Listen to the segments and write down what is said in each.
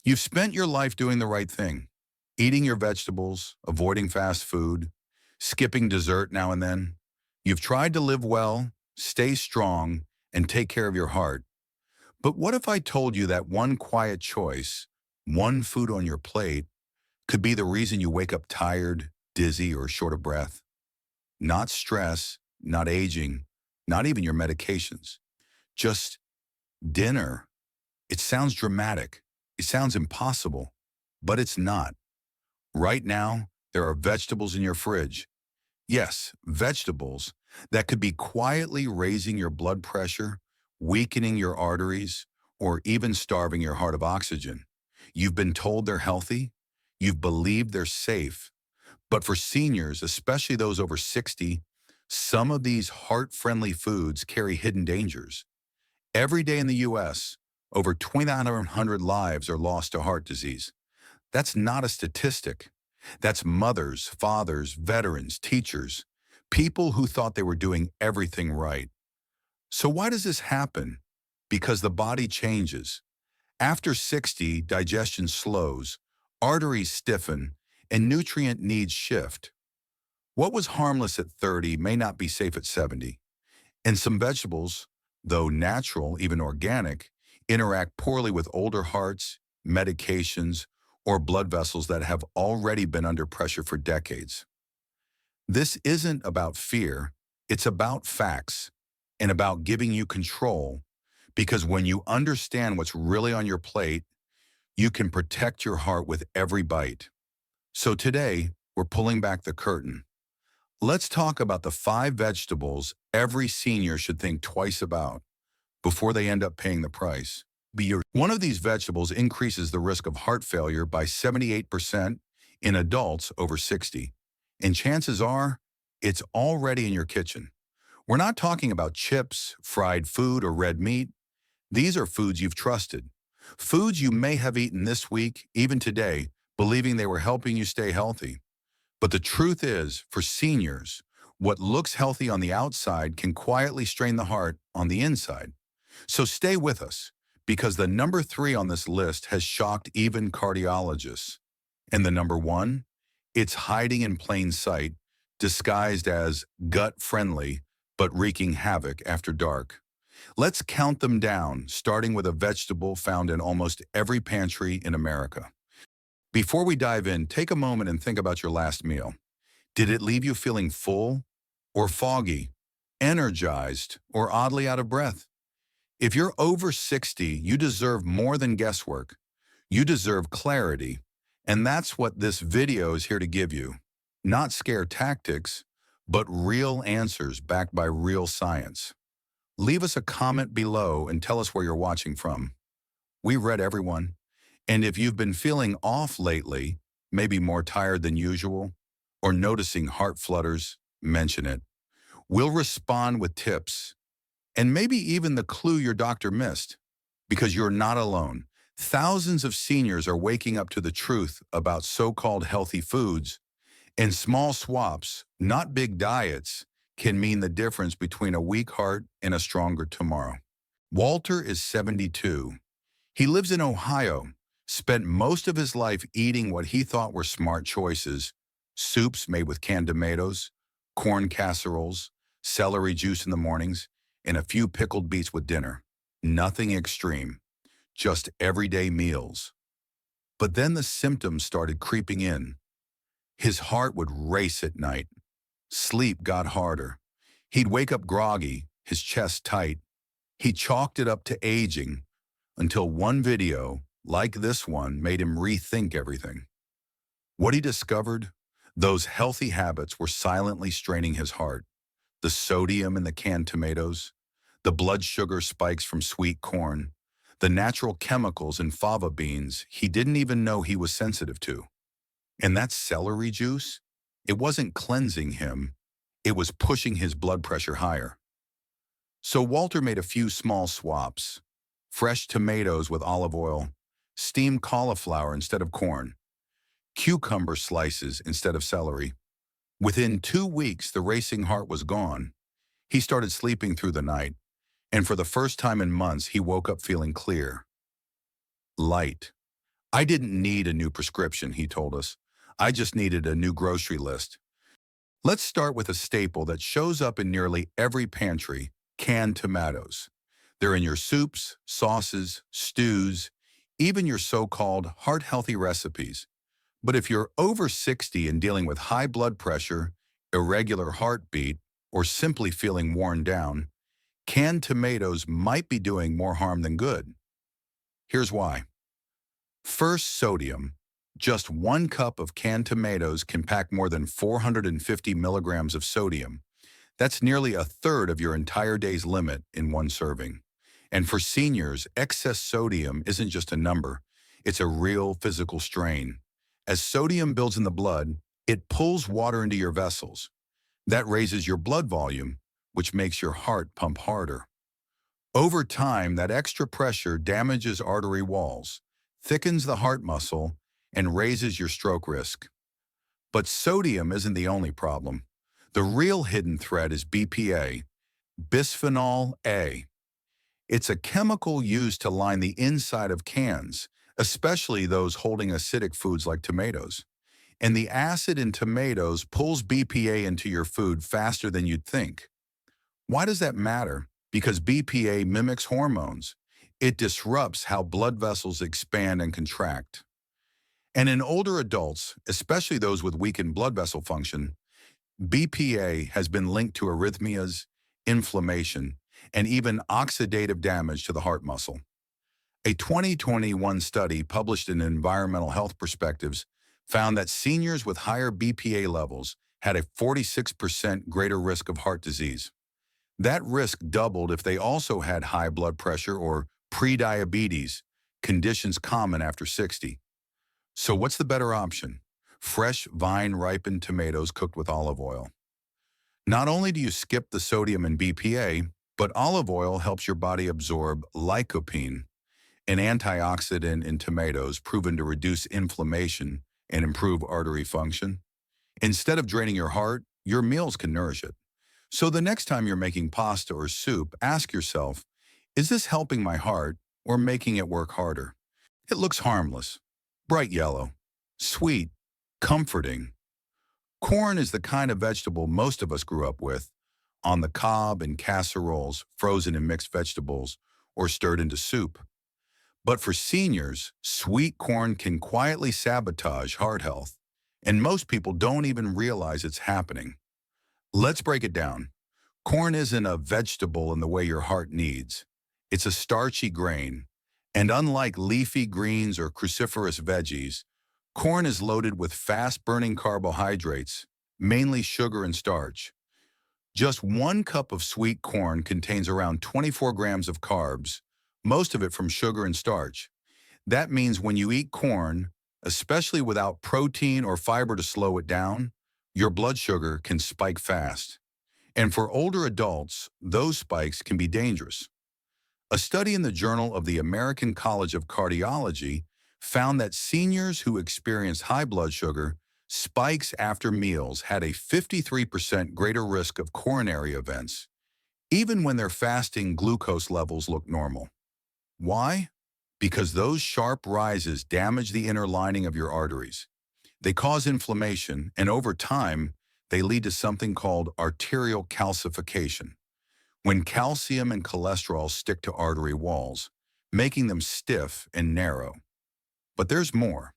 You've spent your life doing the right thing, eating your vegetables, avoiding fast food, skipping dessert now and then. You've tried to live well, stay strong, and take care of your heart. But what if I told you that one quiet choice, one food on your plate, could be the reason you wake up tired, dizzy, or short of breath? Not stress, not aging, not even your medications. Just dinner. It sounds dramatic. It sounds impossible, but it's not. Right now, there are vegetables in your fridge. Yes, vegetables that could be quietly raising your blood pressure, weakening your arteries, or even starving your heart of oxygen. You've been told they're healthy. You've believed they're safe. But for seniors, especially those over 60, some of these heart-friendly foods carry hidden dangers. Every day in the U.S., over 2,900 lives are lost to heart disease. That's not a statistic. That's mothers, fathers, veterans, teachers, people who thought they were doing everything right. So why does this happen? Because the body changes. After 60, digestion slows, arteries stiffen, and nutrient needs shift. What was harmless at 30 may not be safe at 70. And some vegetables, though natural, even organic, interact poorly with older hearts, medications, or blood vessels that have already been under pressure for decades. This isn't about fear, it's about facts and about giving you control, because when you understand what's really on your plate, you can protect your heart with every bite. So today, we're pulling back the curtain. Let's talk about the 5 vegetables every senior should think twice about before they end up paying the price. One of these vegetables increases the risk of heart failure by 78% in adults over 60. And chances are, it's already in your kitchen. We're not talking about chips, fried food, or red meat. These are foods you've trusted. Foods you may have eaten this week, even today, believing they were helping you stay healthy. But the truth is, for seniors, what looks healthy on the outside can quietly strain the heart on the inside. So stay with us, because the number 3 on this list has shocked even cardiologists. And the number 1? It's hiding in plain sight, disguised as gut-friendly, but wreaking havoc after dark. Let's count them down, starting with a vegetable found in almost every pantry in America. Before we dive in, take a moment and think about your last meal. Did it leave you feeling full or foggy, energized, or oddly out of breath? If you're over 60, you deserve more than guesswork. You deserve clarity, and that's what this video is here to give you. Not scare tactics, but real answers backed by real science. Leave us a comment below and tell us where you're watching from. We read everyone. And if you've been feeling off lately, maybe more tired than usual, or noticing heart flutters, mention it. We'll respond with tips, and maybe even the clue your doctor missed, because you're not alone. Thousands of seniors are waking up to the truth about so-called healthy foods, and small swaps, not big diets, can mean the difference between a weak heart and a stronger tomorrow. Walter is 72. He lives in Ohio, spent most of his life eating what he thought were smart choices: soups made with canned tomatoes, corn casseroles, celery juice in the mornings, and a few pickled beets with dinner. Nothing extreme, just everyday meals. But then the symptoms started creeping in. His heart would race at night. Sleep got harder. He'd wake up groggy, his chest tight. He chalked it up to aging, until one video, like this one, made him rethink everything. What he discovered? Those healthy habits were silently straining his heart. The sodium in the canned tomatoes, the blood sugar spikes from sweet corn, the natural chemicals in fava beans he didn't even know he was sensitive to. And that celery juice? It wasn't cleansing him, it was pushing his blood pressure higher. So Walter made a few small swaps: fresh tomatoes with olive oil, steamed cauliflower instead of corn, cucumber slices instead of celery. Within 2 weeks, the racing heart was gone. He started sleeping through the night, and for the first time in months, he woke up feeling clear, light. I didn't need a new prescription, he told us. I just needed a new grocery list. Let's start with a staple that shows up in nearly every pantry: canned tomatoes. They're in your soups, sauces, stews, even your so-called heart-healthy recipes. But if you're over 60 and dealing with high blood pressure, irregular heartbeat, or simply feeling worn down, canned tomatoes might be doing more harm than good. Here's why. First, sodium. Just 1 cup of canned tomatoes can pack more than 450 milligrams of sodium. That's nearly a third of your entire day's limit in one serving. And for seniors, excess sodium isn't just a number, it's a real physical strain. As sodium builds in the blood, it pulls water into your vessels. That raises your blood volume, which makes your heart pump harder. Over time, that extra pressure damages artery walls, thickens the heart muscle, and raises your stroke risk. But sodium isn't the only problem. The real hidden threat is BPA, bisphenol A. It's a chemical used to line the inside of cans, especially those holding acidic foods like tomatoes. And the acid in tomatoes pulls BPA into your food faster than you'd think. Why does that matter? Because BPA mimics hormones. It disrupts how blood vessels expand and contract. And in older adults, especially those with weakened blood vessel function, BPA has been linked to arrhythmias, inflammation, and even oxidative damage to the heart muscle. A 2021 study published in Environmental Health Perspectives found that seniors with higher BPA levels had a 46% greater risk of heart disease. That risk doubled if they also had high blood pressure or prediabetes, conditions common after 60. So what's the better option? Fresh, vine-ripened tomatoes cooked with olive oil. Not only do you skip the sodium and BPA, but olive oil helps your body absorb lycopene, an antioxidant in tomatoes proven to reduce inflammation and improve artery function. Instead of draining your heart, your meals can nourish it. So the next time you're making pasta or soup, ask yourself, is this helping my heart or making it work harder? It looks harmless, bright yellow, sweet, comforting. Corn is the kind of vegetable most of us grew up with, on the cob in casseroles, frozen in mixed vegetables, or stirred into soup. But for seniors, sweet corn can quietly sabotage heart health, and most people don't even realize it's happening. Let's break it down. Corn isn't a vegetable in the way your heart needs. It's a starchy grain, and unlike leafy greens or cruciferous veggies, corn is loaded with fast-burning carbohydrates, mainly sugar and starch. Just 1 cup of sweet corn contains around 24 grams of carbs, most of it from sugar and starch. That means when you eat corn, especially without protein or fiber to slow it down, your blood sugar can spike fast. And for older adults, those spikes can be dangerous. A study in the Journal of the American College of Cardiology found that seniors who experienced high blood sugar spikes after meals had a 53% greater risk of coronary events, even when their fasting glucose levels look normal. Why? Because those sharp rises damage the inner lining of your arteries. They cause inflammation, and over time, they lead to something called arterial calcification, when calcium and cholesterol stick to artery walls, making them stiff and narrow. But there's more.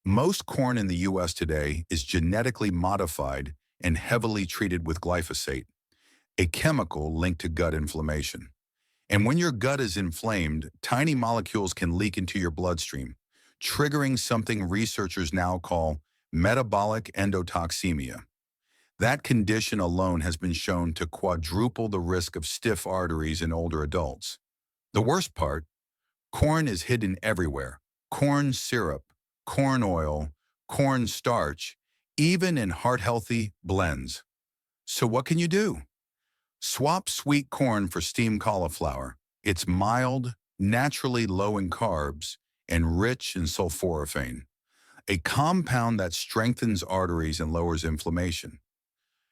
Most corn in the U.S. today is genetically modified and heavily treated with glyphosate, a chemical linked to gut inflammation. And when your gut is inflamed, tiny molecules can leak into your bloodstream, triggering something researchers now call metabolic endotoxemia. That condition alone has been shown to quadruple the risk of stiff arteries in older adults. The worst part, corn is hidden everywhere. Corn syrup, corn oil, corn starch, even in heart-healthy blends. So what can you do? Swap sweet corn for steamed cauliflower. It's mild, naturally low in carbs, and rich in sulforaphane, a compound that strengthens arteries and lowers inflammation.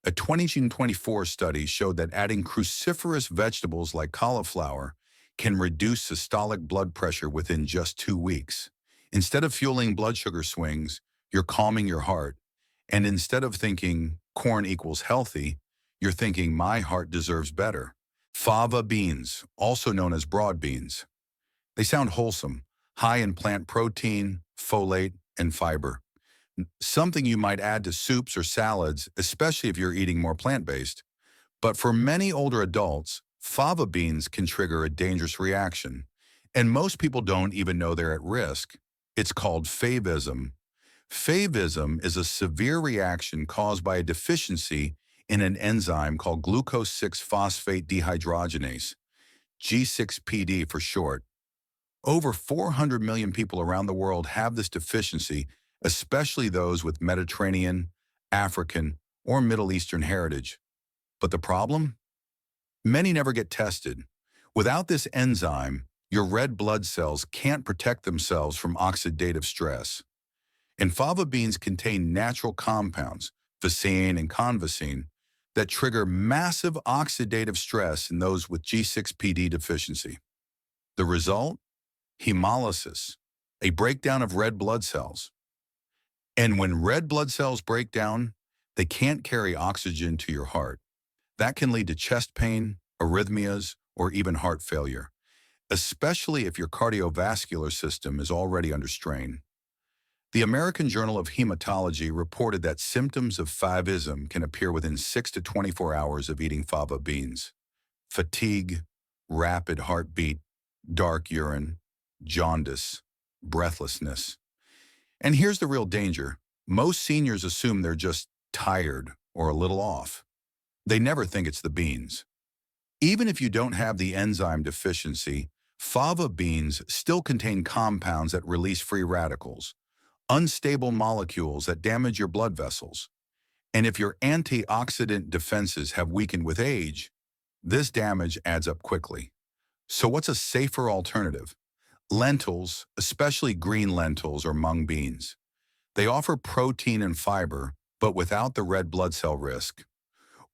A 2024 study showed that adding cruciferous vegetables like cauliflower can reduce systolic blood pressure within just 2 weeks. Instead of fueling blood sugar swings, you're calming your heart. And instead of thinking corn equals healthy, you're thinking my heart deserves better. Fava beans, also known as broad beans. They sound wholesome, high in plant protein, folate, and fiber. Something you might add to soups or salads, especially if you're eating more plant-based. But for many older adults, fava beans can trigger a dangerous reaction. And most people don't even know they're at risk. It's called favism. Favism is a severe reaction caused by a deficiency in an enzyme called glucose 6-phosphate dehydrogenase, G6PD for short. Over 400 million people around the world have this deficiency, especially those with Mediterranean, African, or Middle Eastern heritage. But the problem? Many never get tested. Without this enzyme, your red blood cells can't protect themselves from oxidative stress. And fava beans contain natural compounds, visin and convisin, that trigger massive oxidative stress in those with G6PD deficiency. The result? Hemolysis, a breakdown of red blood cells. And when red blood cells break down, they can't carry oxygen to your heart. That can lead to chest pain, arrhythmias, or even heart failure, especially if your cardiovascular system is already under strain. The American Journal of Hematology reported that symptoms of favism can appear within 6 to 24 hours of eating fava beans. Fatigue, rapid heartbeat, dark urine, jaundice, breathlessness. And here's the real danger. Most seniors assume they're just tired or a little off. They never think it's the beans. Even if you don't have the enzyme deficiency, fava beans still contain compounds that release free radicals, unstable molecules that damage your blood vessels. And if your antioxidant defenses have weakened with age, this damage adds up quickly. So what's a safer alternative? Lentils, especially green lentils or mung beans. They offer protein and fiber, but without the red blood cell risk.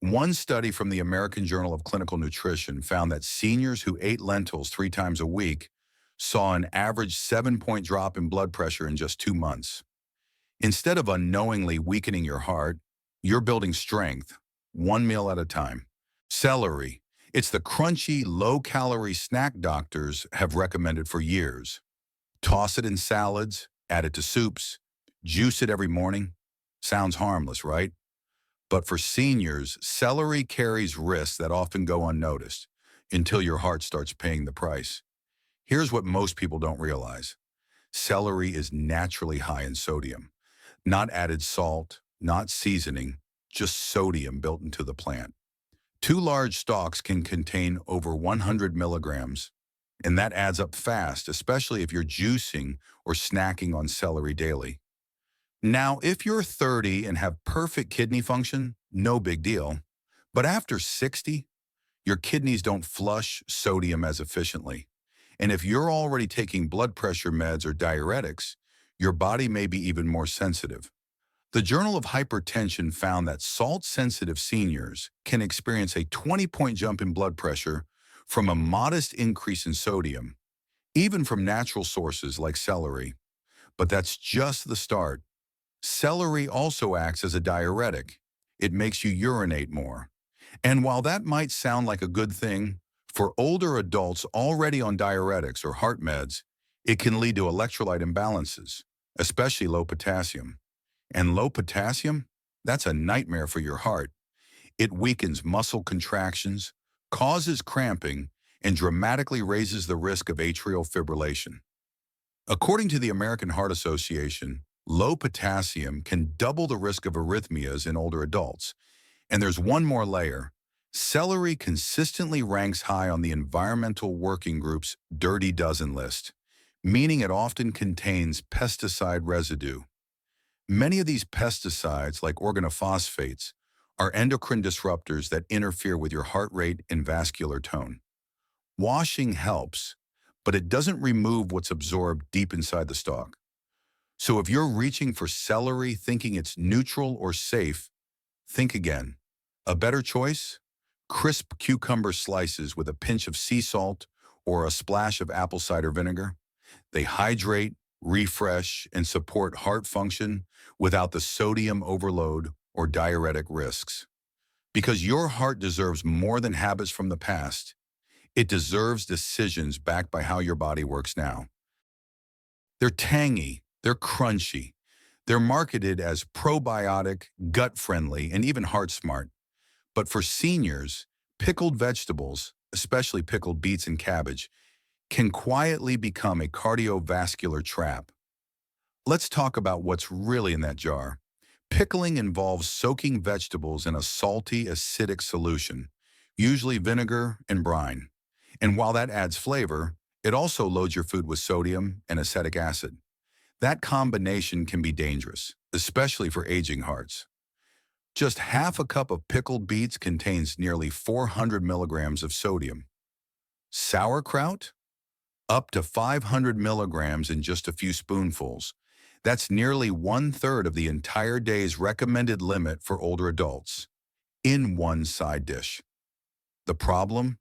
One study from the American Journal of Clinical Nutrition found that seniors who ate lentils 3 times a week saw an average 7-point drop in blood pressure in just 2 months. Instead of unknowingly weakening your heart, you're building strength, one meal at a time. Celery. It's the crunchy, low-calorie snack doctors have recommended for years. Toss it in salads, add it to soups, juice it every morning. Sounds harmless, right? But for seniors, celery carries risks that often go unnoticed until your heart starts paying the price. Here's what most people don't realize. Celery is naturally high in sodium. Not added salt, not seasoning, just sodium built into the plant. 2 large stalks can contain over 100 milligrams, and that adds up fast, especially if you're juicing or snacking on celery daily. Now, if you're 30 and have perfect kidney function, no big deal. But after 60, your kidneys don't flush sodium as efficiently. And if you're already taking blood pressure meds or diuretics, your body may be even more sensitive. The Journal of Hypertension found that salt-sensitive seniors can experience a 20-point jump in blood pressure from a modest increase in sodium, even from natural sources like celery. But that's just the start. Celery also acts as a diuretic. It makes you urinate more. And while that might sound like a good thing, for older adults already on diuretics or heart meds, it can lead to electrolyte imbalances, especially low potassium. And low potassium? That's a nightmare for your heart. It weakens muscle contractions, causes cramping, and dramatically raises the risk of atrial fibrillation. According to the American Heart Association, low potassium can double the risk of arrhythmias in older adults. And there's one more layer. Celery consistently ranks high on the Environmental Working Group's Dirty Dozen list, meaning it often contains pesticide residue. Many of these pesticides, like organophosphates, are endocrine disruptors that interfere with your heart rate and vascular tone. Washing helps, but it doesn't remove what's absorbed deep inside the stalk. So if you're reaching for celery thinking it's neutral or safe, think again. A better choice? Crisp cucumber slices with a pinch of sea salt or a splash of apple cider vinegar. They hydrate, refresh, and support heart function without the sodium overload or diuretic risks. Because your heart deserves more than habits from the past. It deserves decisions backed by how your body works now. They're tangy, they're crunchy, they're marketed as probiotic, gut-friendly, and even heart-smart. But for seniors, pickled vegetables, especially pickled beets and cabbage, can quietly become a cardiovascular trap. Let's talk about what's really in that jar. Pickling involves soaking vegetables in a salty, acidic solution, usually vinegar and brine. And while that adds flavor, it also loads your food with sodium and acetic acid. That combination can be dangerous, especially for aging hearts. Just half a cup of pickled beets contains nearly 400 milligrams of sodium. Sauerkraut? Up to 500 milligrams in just a few spoonfuls. That's nearly 1/3 of the entire day's recommended limit for older adults, in one side dish. The problem?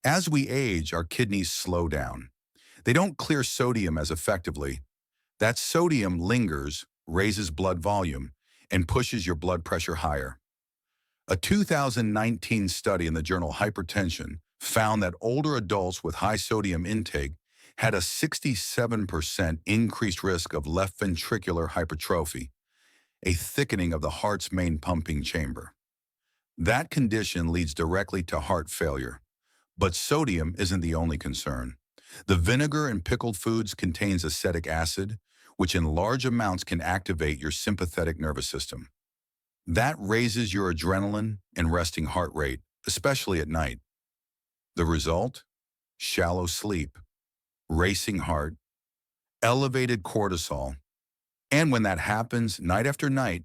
As we age, our kidneys slow down. They don't clear sodium as effectively. That sodium lingers, raises blood volume, and pushes your blood pressure higher. A 2019 study in the journal Hypertension found that older adults with high sodium intake had a 67% increased risk of left ventricular hypertrophy, a thickening of the heart's main pumping chamber. That condition leads directly to heart failure. But sodium isn't the only concern. The vinegar in pickled foods contains acetic acid, which in large amounts can activate your sympathetic nervous system. That raises your adrenaline and resting heart rate, especially at night. The result? Shallow sleep, racing heart, elevated cortisol. And when that happens night after night,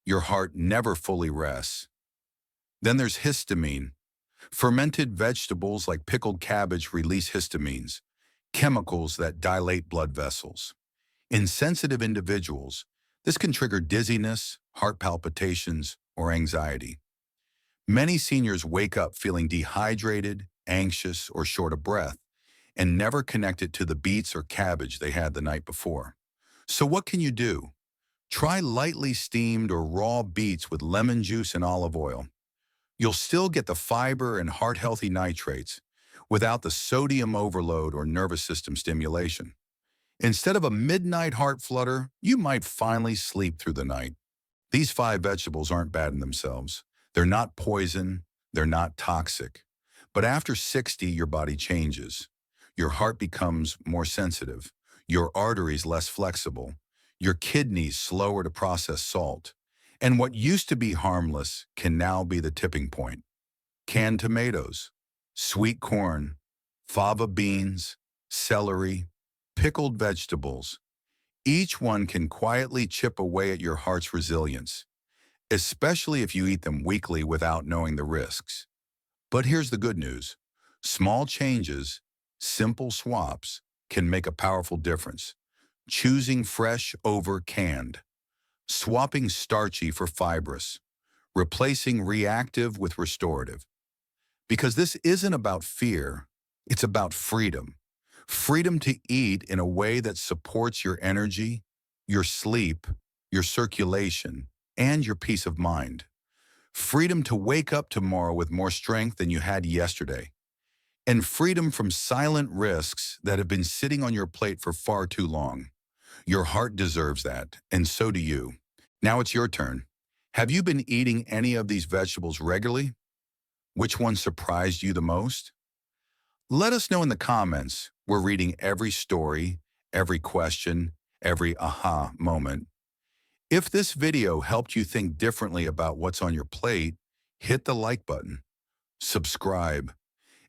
your heart never fully rests. Then there's histamine. Fermented vegetables like pickled cabbage release histamines, chemicals that dilate blood vessels. In sensitive individuals, this can trigger dizziness, heart palpitations, or anxiety. Many seniors wake up feeling dehydrated, anxious, or short of breath, and never connect it to the beets or cabbage they had the night before. So what can you do? Try lightly steamed or raw beets with lemon juice and olive oil. You'll still get the fiber and heart-healthy nitrates without the sodium overload or nervous system stimulation. Instead of a midnight heart flutter, you might finally sleep through the night. These 5 vegetables aren't bad in themselves. They're not poison, they're not toxic. But after 60, your body changes. Your heart becomes more sensitive, your arteries less flexible, your kidneys slower to process salt. And what used to be harmless can now be the tipping point. Canned tomatoes, sweet corn, fava beans, celery, pickled vegetables. Each one can quietly chip away at your heart's resilience, especially if you eat them weekly without knowing the risks. But here's the good news. Small changes, simple swaps, can make a powerful difference. Choosing fresh over canned. Swapping starchy for fibrous, replacing reactive with restorative. Because this isn't about fear, it's about freedom. Freedom to eat in a way that supports your energy, your sleep, your circulation, and your peace of mind. Freedom to wake up tomorrow with more strength than you had yesterday. And freedom from silent risks that have been sitting on your plate for far too long. Your heart deserves that, and so do you. Now it's your turn. Have you been eating any of these vegetables regularly? Which one surprised you the most? Let us know in the comments. We're reading every story, every question, every aha moment. If this video helped you think differently about what's on your plate, hit the like button, subscribe,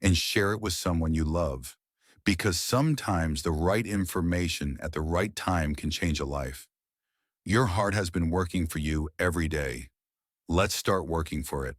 and share it with someone you love. Because sometimes the right information at the right time can change a life. Your heart has been working for you every day. Let's start working for it.